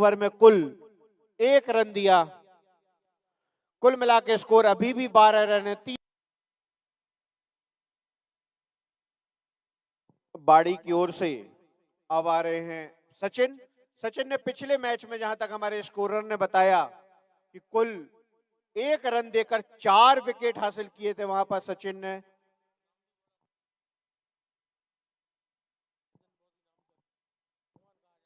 Over में कुल 1 run दिया। कुल मिला के स्कोर अभी भी 12 रन है। बाड़ी की ओर से अब आ रहे हैं सचिन। सचिन ने पिछले मैच में, जहां तक हमारे स्कोरर ने बताया, कि कुल 1 रन देकर 4 विकेट हासिल किए थे वहां पर सचिन ने।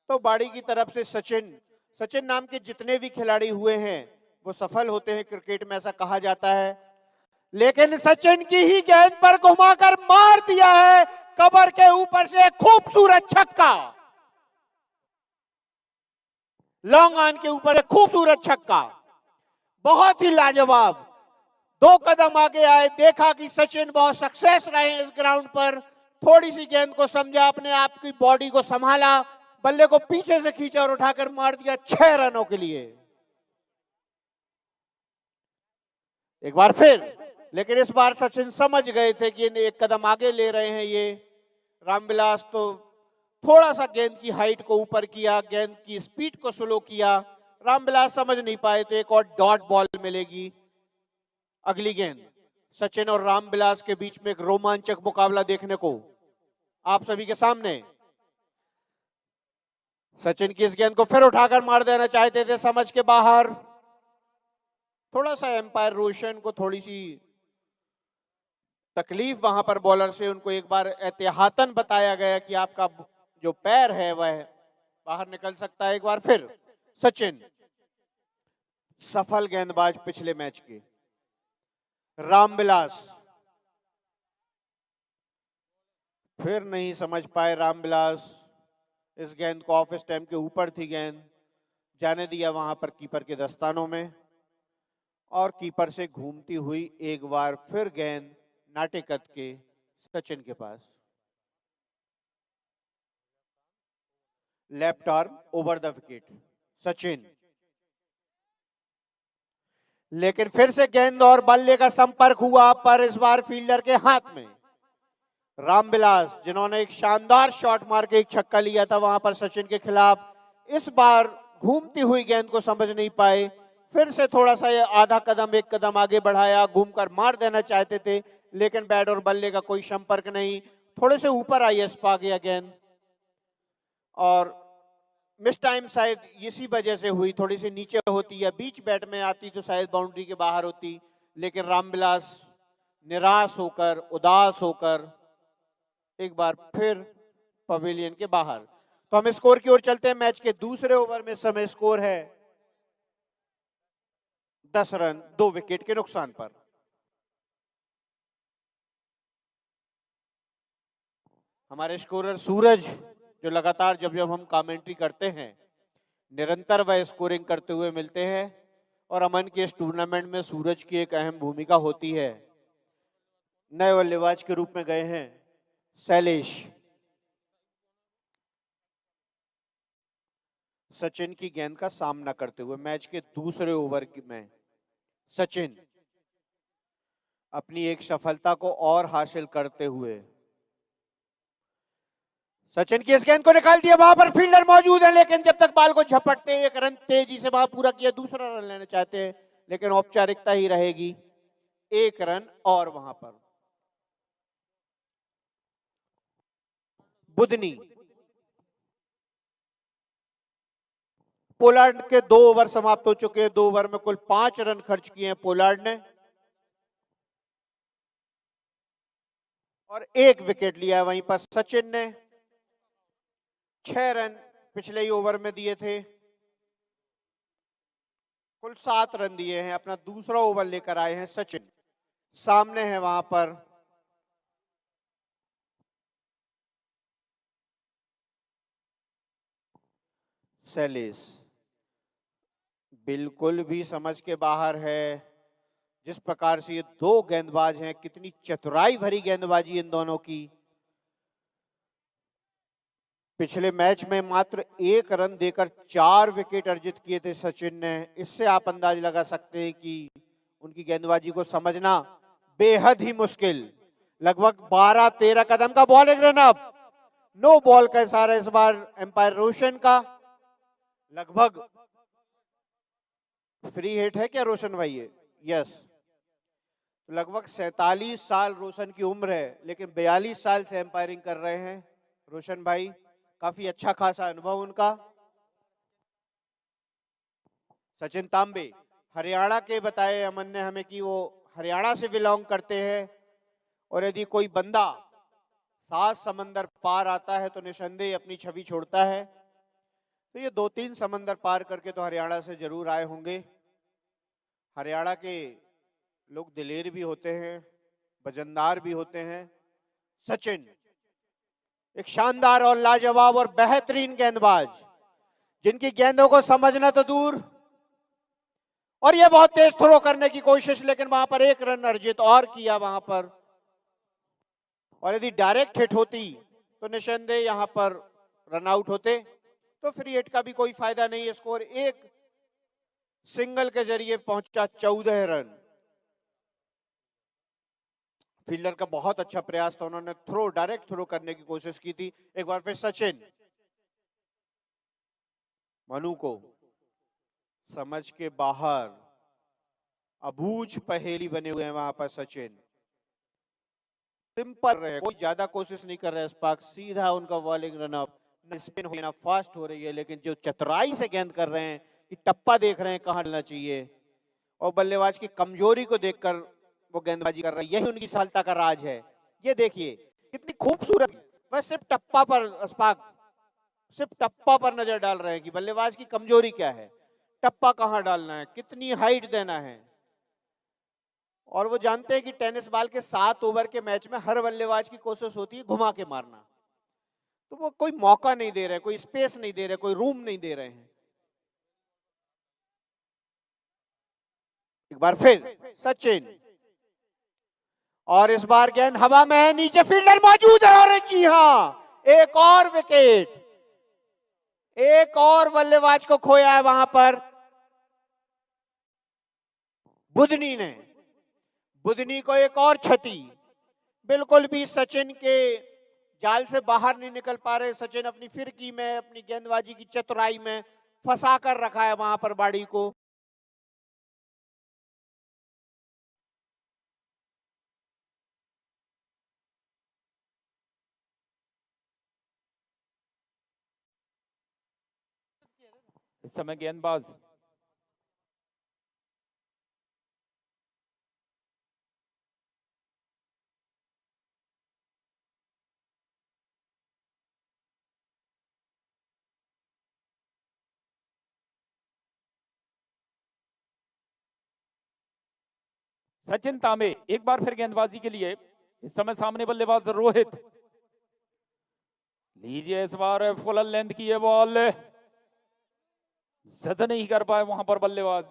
तो बाड़ी की तरफ से सचिन नाम के जितने भी खिलाड़ी हुए हैं वो सफल होते हैं क्रिकेट में, ऐसा कहा जाता है। लेकिन सचिन की ही गेंद पर घुमाकर मार दिया है कवर के ऊपर से खूबसूरत छक्का। लॉन्ग ऑन के ऊपर एक खूबसूरत छक्का, बहुत ही लाजवाब। 2 कदम आगे आए, देखा कि सचिन बहुत सक्सेस रहे इस ग्राउंड पर। थोड़ी सी गेंद को समझा, अपने आप की बॉडी को संभाला, बल्ले को पीछे से खींचा और उठाकर मार दिया 6 रनों के लिए। एक बार फिर, लेकिन इस बार सचिन समझ गए थे कि 1 कदम आगे ले रहे हैं ये। रामविलास तो थोड़ा सा गेंद की हाइट को ऊपर किया, गेंद की स्पीड को स्लो किया। रामविलास समझ नहीं पाए, तो एक और डॉट बॉल मिलेगी। अगली गेंद सचिन और रामविलास के बीच में एक रोमांचक मुकाबला देखने को आप सभी के सामने। सचिन की इस गेंद को फिर उठाकर मार देना चाहते थे, समझ के बाहर। थोड़ा सा एम्पायर रोशन को थोड़ी सी तकलीफ वहां पर बॉलर से, उनको एक बार एहतियातन बताया गया कि आपका जो पैर है वह बाहर निकल सकता है। एक बार फिर सचिन, सफल गेंदबाज पिछले मैच के। रामविलास फिर नहीं समझ पाए। रामविलास इस गेंद को ऑफ स्टैम्प के ऊपर थी गेंद, जाने दिया वहां पर कीपर के दस्तानों में, और कीपर से घूमती हुई एक बार फिर गेंद नाटेकत के सचिन के पास। Left arm over the wicket Sachin. लेकिन फिर से गेंद और बल्ले का संपर्क हुआ, पर इस बार फील्डर के हाथ में। रामविलास, जिन्होंने एक शानदार शॉट मार के एक छक्का लिया था वहां पर सचिन के खिलाफ, इस बार घूमती हुई गेंद को समझ नहीं पाए। फिर से थोड़ा सा ये आधा कदम 1 कदम आगे बढ़ाया, घूमकर मार देना चाहते थे, लेकिन बैट और बल्ले का कोई संपर्क नहीं। थोड़े से ऊपर आई स्पा गया गेंद, और मिस टाइम शायद इसी वजह से हुई। थोड़ी सी नीचे होती या बीच बैट में आती तो शायद बाउंड्री के बाहर होती, लेकिन रामविलास निराश होकर, उदास होकर एक बार फिर पवेलियन के बाहर। तो हम स्कोर की ओर चलते हैं। मैच के दूसरे ओवर में समय स्कोर है 10 रन 2 विकेट के नुकसान पर। हमारे स्कोरर सूरज, जो लगातार जब जब हम कमेंट्री करते हैं निरंतर वह स्कोरिंग करते हुए मिलते हैं, और अमन के इस टूर्नामेंट में सूरज की एक अहम भूमिका होती है। नए बल्लेबाज के रूप में गए हैं शैलेश। सचिन की गेंद का सामना करते हुए मैच के दूसरे ओवर में सचिन अपनी एक सफलता को और हासिल करते हुए, सचिन की इस गेंद को निकाल दिया। वहां पर फील्डर मौजूद है, लेकिन जब तक बॉल को झपटते 1 रन तेजी से वहां पूरा किया, दूसरा रन लेना चाहते हैं, लेकिन औपचारिकता ही रहेगी। 1 रन और वहां पर बुदनी। पोलार्ड के 2 ओवर समाप्त हो चुके हैं। 2 ओवर में कुल 5 रन खर्च किए हैं पोलार्ड ने, और 1 विकेट लिया है। वहीं पर सचिन ने 6 रन पिछले ही ओवर में दिए थे, कुल 7 रन दिए हैं। अपना दूसरा ओवर लेकर आए हैं सचिन। सामने है वहां पर शैलेश, बिल्कुल भी समझ के बाहर है। जिस प्रकार से ये 2 गेंदबाज हैं, कितनी चतुराई भरी गेंदबाजी इन दोनों की। पिछले मैच में मात्र 1 रन देकर 4 विकेट अर्जित किए थे सचिन ने। इससे आप अंदाज लगा सकते हैं कि उनकी गेंदबाजी को समझना बेहद ही मुश्किल। लगभग 12-13 कदम का बॉलिंग रन, अब नो बॉल का इशारा इस बार एम्पायर रोशन का, लगभग फ्री हिट है क्या रोशन भाई? ये यस, लगभग 47 साल रोशन की उम्र है, लेकिन 42 साल से एम्पायरिंग कर रहे हैं रोशन भाई। काफी अच्छा खासा अनुभव उनका। सचिन तांबे हरियाणा के बताए अमन ने हमें कि वो हरियाणा से बिलोंग करते हैं, और यदि कोई बंदा 7 समंदर पार आता है तो निसंदेह अपनी छवि छोड़ता है। तो ये 2-3 समंदर पार करके तो हरियाणा से जरूर आए होंगे। हरियाणा के लोग दिलेर भी होते हैं, वजनदार भी होते हैं। सचिन एक शानदार और लाजवाब और बेहतरीन गेंदबाज, जिनकी गेंदों को समझना तो दूर, और ये बहुत तेज थ्रो करने की कोशिश, लेकिन वहां पर 1 रन अर्जित और किया वहां पर। और यदि डायरेक्ट हिट होती तो निसंदेह यहां पर रन आउट होते, तो फ्री हिट का भी कोई फायदा नहीं। स्कोर एक सिंगल के जरिए पहुंचा 14 रन। फील्डर का बहुत अच्छा प्रयास था, उन्होंने थ्रो डायरेक्ट थ्रो करने की कोशिश की थी। एक बार फिर सचिन, मनु को समझ के बाहर, अबूझ पहेली बने हुए हैं वहां पर सचिन। सिंपल रहे, कोई ज्यादा कोशिश नहीं कर रहे स्पार्क, सीधा उनका बॉलिंग रन अप, स्पिन हो ना फास्ट हो रही है, लेकिन जो चतुराई से गेंद कर रहे हैं कि टप्पा देख रहे हैं कहां डालना चाहिए, और बल्लेबाज की कमजोरी को देखकर वो गेंदबाजी कर रहे हैं। यही उनकी सफलता का राज है। ये देखिए कितनी खूबसूरत, बस सिर्फ टप्पा पर स्पार्क सिर्फ टप्पा पर नजर डाल रहे हैं कि बल्लेबाज की कमजोरी क्या है, टप्पा कहां डालना है, कितनी हाइट देना है। और वो जानते हैं कि टेनिस बॉल के 7 ओवर के मैच में हर बल्लेबाज की कोशिश होती है घुमा के मारना, तो वो कोई मौका नहीं दे रहे, कोई स्पेस नहीं दे रहे, कोई रूम नहीं दे रहे हैं। एक बार फिर सचिन, और इस बार गेंद हवा में है, नीचे फील्डर मौजूद है, और जी हां एक और विकेट, एक और बल्लेबाज को खोया है वहां पर बुधनी ने। बुधनी को एक और क्षति, बिल्कुल भी सचिन के जाल से बाहर नहीं निकल पा रहे। सचिन अपनी फिरकी में, अपनी गेंदबाजी की चतुराई में फंसा कर रखा है वहां पर बाड़ी को। इस समय गेंदबाज सचिन तांबे एक बार फिर गेंदबाजी के लिए। इस समय सामने बल्लेबाज रोहित, लीजिए इस बार फुल लेंथ की ये बॉल, जज नहीं कर पाए वहां पर बल्लेबाज।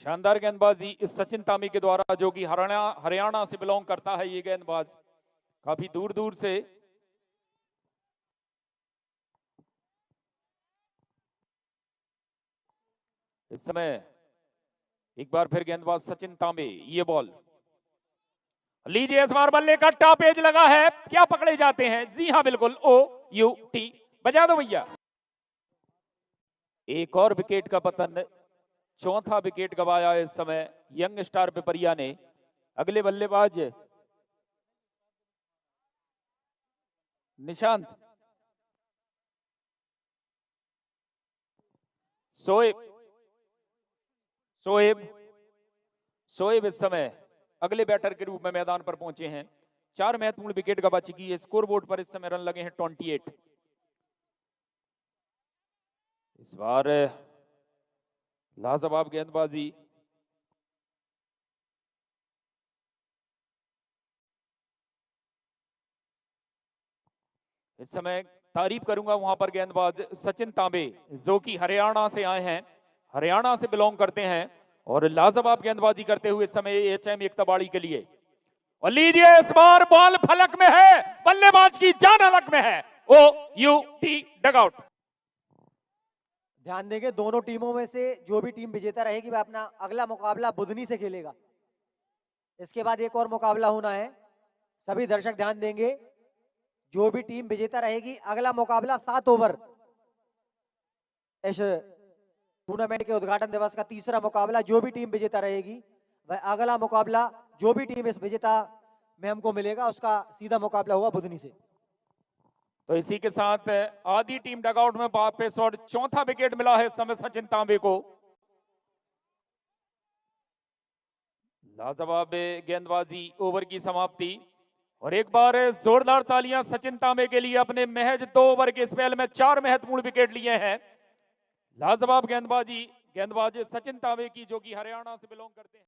शानदार गेंदबाजी इस सचिन तांबे के द्वारा, जो कि हरियाणा से बिलोंग करता है ये गेंदबाज, काफी दूर दूर से। इस समय एक बार फिर गेंदबाज सचिन तांबे, ये बॉल, लीजिए इस बार बल्ले का टॉप एज लगा है, क्या पकड़े जाते हैं? जी हां बिल्कुल, OUT बजा दो भैया। एक और विकेट का पतन, चौथा विकेट गवाया इस समय यंग स्टार पिपरिया ने। अगले बल्लेबाज निशांत, शोएब इस समय अगले बैटर के रूप में मैदान पर पहुंचे हैं। 4 महत्वपूर्ण विकेट गवा चुकी है। स्कोर बोर्ड पर इस समय रन लगे हैं 28। इस बार लाजवाब गेंदबाजी, इस समय तारीफ करूंगा वहां पर गेंदबाज सचिन तांबे, जो कि हरियाणा से आए हैं, हरियाणा से बिलोंग करते हैं, और लाजवाब गेंदबाजी करते हुए इस समय HM एकताबाड़ी के लिए। और लीजिए इस बार बॉल फलक में है, बल्लेबाज की जान अलग में है, OUT डगआउट। ध्यान देंगे दोनों टीमों में से जो भी टीम विजेता रहेगी वह अपना अगला मुकाबला बुधनी से खेलेगा। इसके बाद एक और मुकाबला होना है, सभी दर्शक ध्यान देंगे। जो भी टीम विजेता रहेगी अगला मुकाबला 7 ओवर इस टूर्नामेंट के उद्घाटन दिवस का तीसरा मुकाबला। जो भी टीम विजेता रहेगी वह अगला मुकाबला, जो भी टीम इस विजेता में हमको मिलेगा उसका सीधा मुकाबला होगा बुधनी से। तो इसी के साथ आधी टीम डगआउट में वापस और चौथा विकेट मिला है इस समय सचिन तांबे को। लाजवाब गेंदबाजी, ओवर की समाप्ति और एक बार जोरदार तालियां सचिन तांबे के लिए। अपने महज 2 ओवर के स्पेल में 4 महत्वपूर्ण विकेट लिए हैं। लाजवाब गेंदबाजी, गेंदबाज सचिन तांबे की, जो कि हरियाणा से बिलोंग करते हैं।